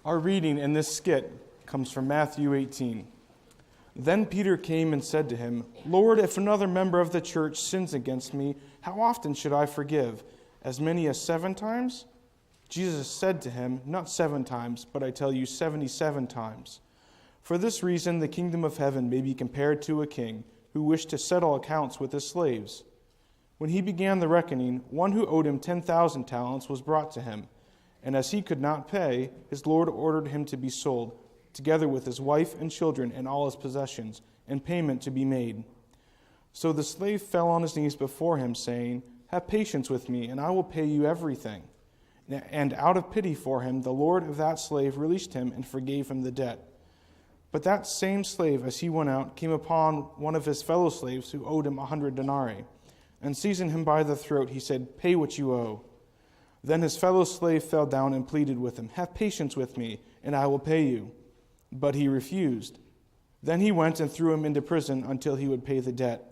Our reading in this skit comes from Matthew 18. Then Peter came and said to him, Lord, if another member of the church sins against me, how often should I forgive? As many as 7 times? Jesus said to him, Not 7 times, but I tell you 77 times. For this reason the kingdom of heaven may be compared to a king who wished to settle accounts with his slaves. When he began the reckoning, one who owed him 10,000 talents was brought to him. And as he could not pay, his lord ordered him to be sold, together with his wife and children and all his possessions, and payment to be made. So the slave fell on his knees before him, saying, Have patience with me, and I will pay you everything. And out of pity for him, the lord of that slave released him and forgave him the debt. But that same slave, as he went out, came upon one of his fellow slaves who owed him 100 denarii. And seizing him by the throat, he said, Pay what you owe. Then his fellow slave fell down and pleaded with him, Have patience with me, and I will pay you. But he refused. Then he went and threw him into prison until he would pay the debt.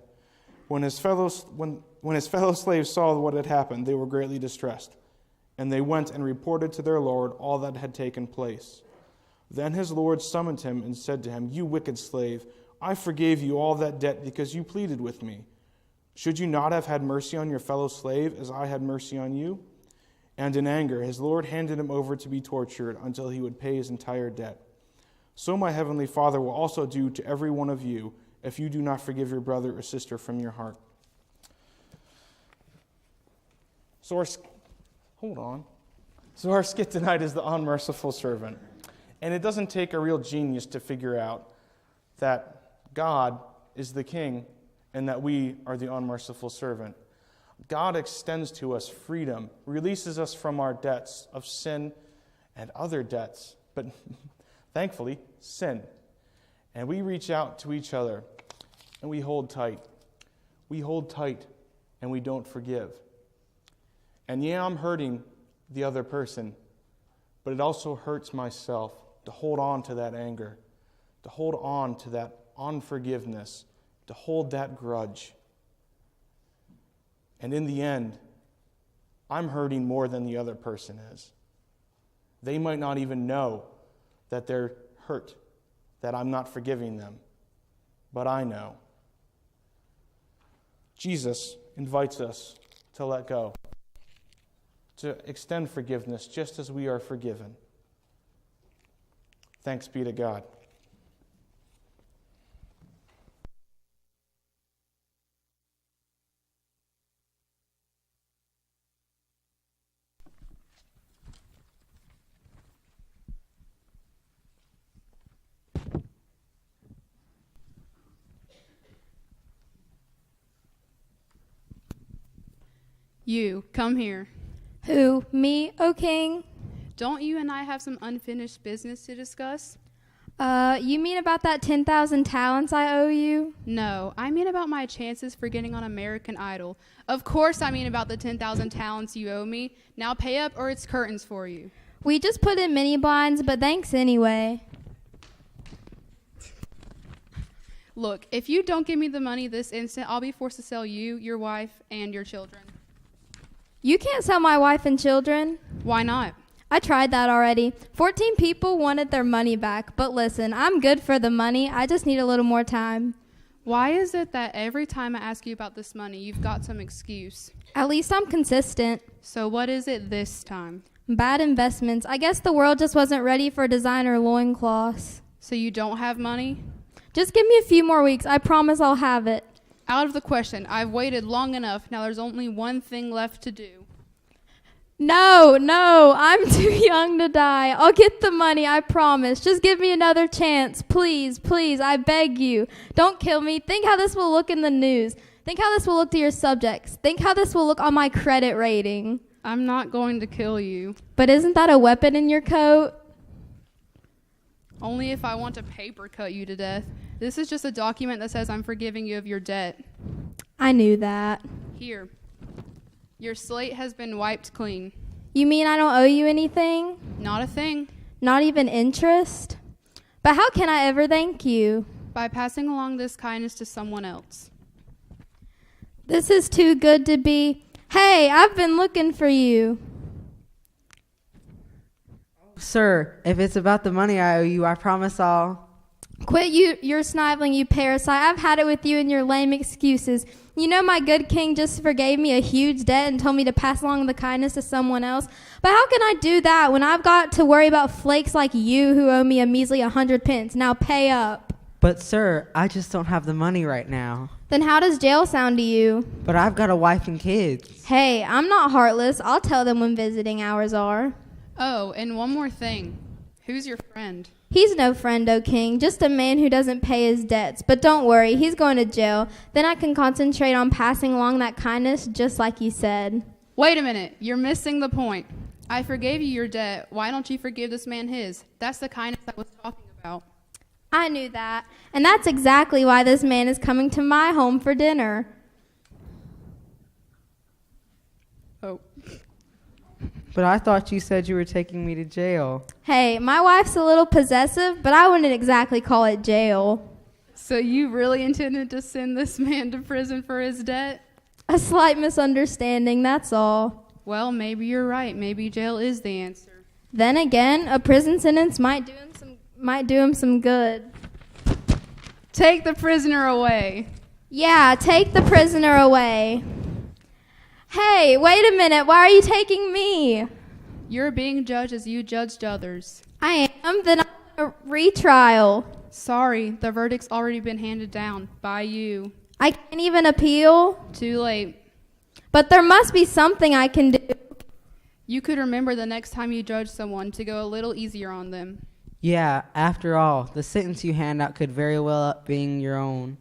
When his fellow slaves saw what had happened, they were greatly distressed. And they went and reported to their lord all that had taken place. Then his lord summoned him and said to him, You wicked slave, I forgave you all that debt because you pleaded with me. Should you not have had mercy on your fellow slave as I had mercy on you? And in anger, his lord handed him over to be tortured until he would pay his entire debt. So my heavenly Father will also do to every one of you if you do not forgive your brother or sister from your heart. So our skit tonight is the unmerciful servant. And it doesn't take a real genius to figure out that God is the king and that we are the unmerciful servant. God extends to us freedom, releases us from our debts of sin and other debts, but thankfully, sin. And we reach out to each other and we hold tight. We hold tight and we don't forgive. And yeah, I'm hurting the other person, but it also hurts myself to hold on to that anger, to hold on to that unforgiveness, to hold that grudge. And in the end, I'm hurting more than the other person is. They might not even know that they're hurt, that I'm not forgiving them, but I know. Jesus invites us to let go, to extend forgiveness just as we are forgiven. Thanks be to God. You, come here. Who? Me, O king? Don't you and I have some unfinished business to discuss? You mean about that 10,000 talents I owe you? No, I mean about my chances for getting on American Idol. Of course I mean about the 10,000 talents you owe me. Now pay up or it's curtains for you. We just put in mini blinds, but thanks anyway. Look, if you don't give me the money this instant, I'll be forced to sell you, your wife, and your children. You can't sell my wife and children. Why not? I tried that already. 14 people wanted their money back, but listen, I'm good for the money. I just need a little more time. Why is it that every time I ask you about this money, you've got some excuse? At least I'm consistent. So what is it this time? Bad investments. I guess the world just wasn't ready for designer loincloths. So you don't have money? Just give me a few more weeks. I promise I'll have it. Out of the question. I've waited long enough. Now there's only one thing left to do. No, I'm too young to die. I'll get the money, I promise. Just give me another chance. Please, I beg you. Don't kill me. Think how this will look in the news. Think how this will look to your subjects. Think how this will look on my credit rating. I'm not going to kill you. But isn't that a weapon in your coat? Only if I want to paper cut you to death. This is just a document that says I'm forgiving you of your debt. I knew that. Here. Your slate has been wiped clean. You mean I don't owe you anything? Not a thing. Not even interest? But how can I ever thank you? By passing along this kindness to someone else. This is too good to be. Hey, I've been looking for you. Sir, if it's about the money I owe you, I promise I'll... Quit your sniveling, you parasite. I've had it with you and your lame excuses. You know my good king just forgave me a huge debt and told me to pass along the kindness to someone else. But how can I do that when I've got to worry about flakes like you who owe me a measly 100 pence? Now pay up. But sir, I just don't have the money right now. Then how does jail sound to you? But I've got a wife and kids. Hey, I'm not heartless. I'll tell them when visiting hours are. Oh, and one more thing. Who's your friend? He's no friend, O king, just a man who doesn't pay his debts. But don't worry, he's going to jail. Then I can concentrate on passing along that kindness just like you said. Wait a minute. You're missing the point. I forgave you your debt. Why don't you forgive this man his? That's the kindness I was talking about. I knew that. And that's exactly why this man is coming to my home for dinner. Oh. But I thought you said you were taking me to jail. Hey, my wife's a little possessive, but I wouldn't exactly call it jail. So you really intended to send this man to prison for his debt? A slight misunderstanding, that's all. Well, maybe you're right. Maybe jail is the answer. Then again, a prison sentence might do him some good. Take the prisoner away. Yeah, take the prisoner away. Hey, wait a minute. Why are you taking me? You're being judged as you judged others. I am. Then I'm on a retrial. Sorry, the verdict's already been handed down by you. I can't even appeal. Too late. But there must be something I can do. You could remember the next time you judge someone to go a little easier on them. Yeah, after all, the sentence you hand out could very well up being your own.